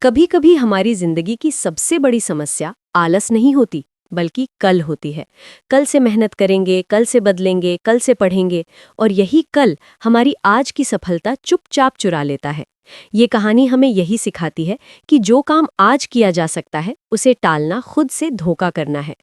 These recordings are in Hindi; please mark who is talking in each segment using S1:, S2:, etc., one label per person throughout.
S1: कभी कभी हमारी जिंदगी की सबसे बड़ी समस्या आलस नहीं होती, बल्कि कल होती है। कल से मेहनत करेंगे, कल से बदलेंगे, कल से पढ़ेंगे, और यही कल हमारी आज की सफलता चुपचाप चुरा लेता है। ये कहानी हमें यही सिखाती है कि जो काम आज किया जा सकता है, उसे टालना खुद से धोखा करना है।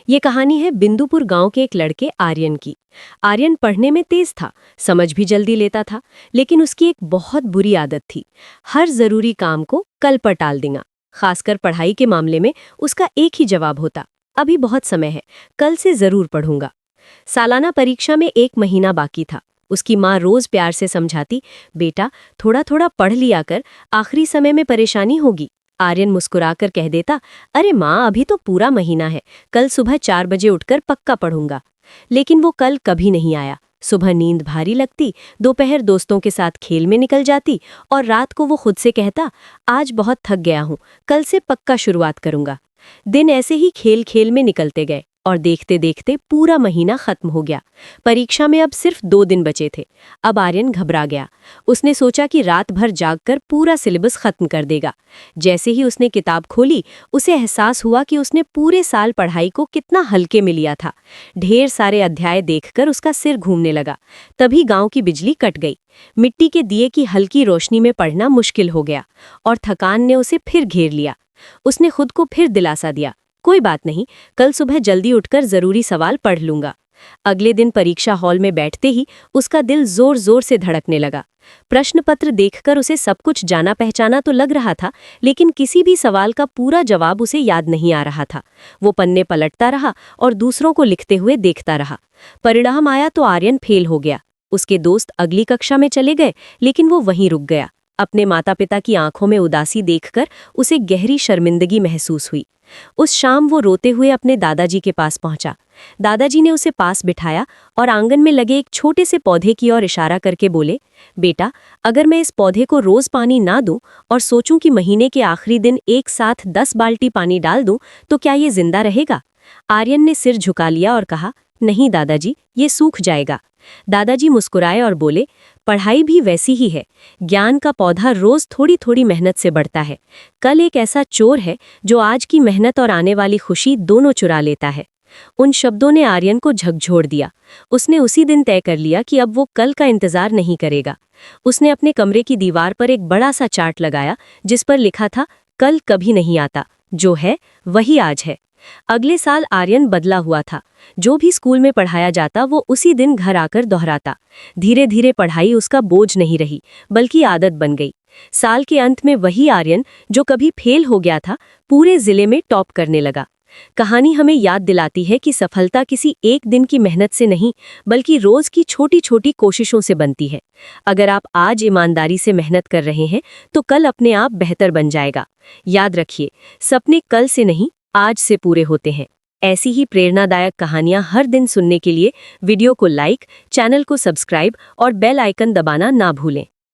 S1: ये कहानी है बिंदुपुर गांव के एक लड़के आर्यन की। आर्यन पढ़ने में तेज था, समझ भी जल्दी लेता था, लेकिन उसकी एक बहुत बुरी आदत थी। हर जरूरी काम को कल पर टाल देना। खासकर पढ़ाई के मामले में उसका एक ही जवाब होता, अभी बहुत समय है, कल से जरूर पढ़ूंगा। सालाना परीक्षा में 1 महीना बाकी था। उसकी माँ रोज प्यार से समझाती, बेटा थोड़ा थोड़ा पढ़ लिया कर, आखिरी समय में परेशानी होगी। आर्यन मुस्कुराकर कह देता, अरे माँ अभी तो पूरा महीना है, कल सुबह 4 बजे उठकर पक्का पढ़ूंगा। लेकिन वो कल कभी नहीं आया। सुबह नींद भारी लगती, दोपहर दोस्तों के साथ खेल में निकल जाती, और रात को वो खुद से कहता, आज बहुत थक गया हूँ, कल से पक्का शुरुआत करूंगा। दिन ऐसे ही खेल खेल में निकलते गए, और देखते देखते पूरा महीना खत्म हो गया। परीक्षा में अब सिर्फ 2 दिन बचे थे। अब आर्यन घबरा गया। उसने सोचा कि रात भर जागकर पूरा सिलेबस खत्म कर देगा। जैसे ही उसने किताब खोली, उसे एहसास हुआ कि उसने पूरे साल पढ़ाई को कितना हल्के में लिया था। ढेर सारे अध्याय देखकर उसका सिर घूमने लगा। तभी गांव की बिजली कट गई। मिट्टी के दिए की हल्की रोशनी में पढ़ना मुश्किल हो गया, और थकान ने उसे फिर घेर लिया। उसने खुद को फिर दिलासा दिया, कोई बात नहीं, कल सुबह जल्दी उठकर जरूरी सवाल पढ़ लूंगा। अगले दिन परीक्षा हॉल में बैठते ही उसका दिल जोर जोर से धड़कने लगा। प्रश्न पत्र देखकर उसे सब कुछ जाना पहचाना तो लग रहा था, लेकिन किसी भी सवाल का पूरा जवाब उसे याद नहीं आ रहा था। वो पन्ने पलटता रहा और दूसरों को लिखते हुए देखता रहा। परिणाम आया तो आर्यन फेल हो गया। उसके दोस्त अगली कक्षा में चले गए, लेकिन वो वहीं रुक गया। अपने माता पिता की आंखों में उदासी देखकर उसे गहरी शर्मिंदगी महसूस हुई। उस शाम वो रोते हुए अपने दादाजी के पास पहुंचा। दादाजी ने उसे पास बिठाया और आंगन में लगे एक छोटे से पौधे की ओर इशारा करके बोले, बेटा अगर मैं इस पौधे को रोज पानी ना दूं और सोचूं कि महीने के आखिरी दिन एक साथ 10 बाल्टी पानी डाल दूं, तो क्या ये जिंदा रहेगा? आर्यन ने सिर झुका लिया और कहा, नहीं दादाजी, ये सूख जाएगा। दादाजी मुस्कुराए और बोले, पढ़ाई भी वैसी ही है। ज्ञान का पौधा रोज थोड़ी थोड़ी मेहनत से बढ़ता है। कल एक ऐसा चोर है जो आज की मेहनत और आने वाली खुशी दोनों चुरा लेता है। उन शब्दों ने आर्यन को झकझोर दिया। उसने उसी दिन तय कर लिया कि अब वो कल का इंतजार नहीं करेगा। उसने अपने कमरे की दीवार पर एक बड़ा सा चार्ट लगाया, जिस पर लिखा था, कल कभी नहीं आता, जो है वही आज है। अगले साल आर्यन बदला हुआ था। जो भी स्कूल में पढ़ाया जाता वो उसी दिन घर आकर दोहराता। धीरे धीरे पढ़ाई उसका बोझ नहीं रही, बल्कि आदत बन गई। साल के अंत में वही आर्यन जो कभी फेल हो गया था, पूरे जिले में टॉप करने लगा। कहानी हमें याद दिलाती है कि सफलता किसी एक दिन की मेहनत से नहीं, बल्कि रोज की छोटी छोटी कोशिशों से बनती है। अगर आप आज ईमानदारी से मेहनत कर रहे हैं, तो कल अपने आप बेहतर बन जाएगा। याद रखिए, सपने कल से नहीं, आज से पूरे होते हैं। ऐसी ही प्रेरणादायक कहानियां हर दिन सुनने के लिए वीडियो को लाइक, चैनल को सब्सक्राइब और बेल आइकन दबाना ना भूलें।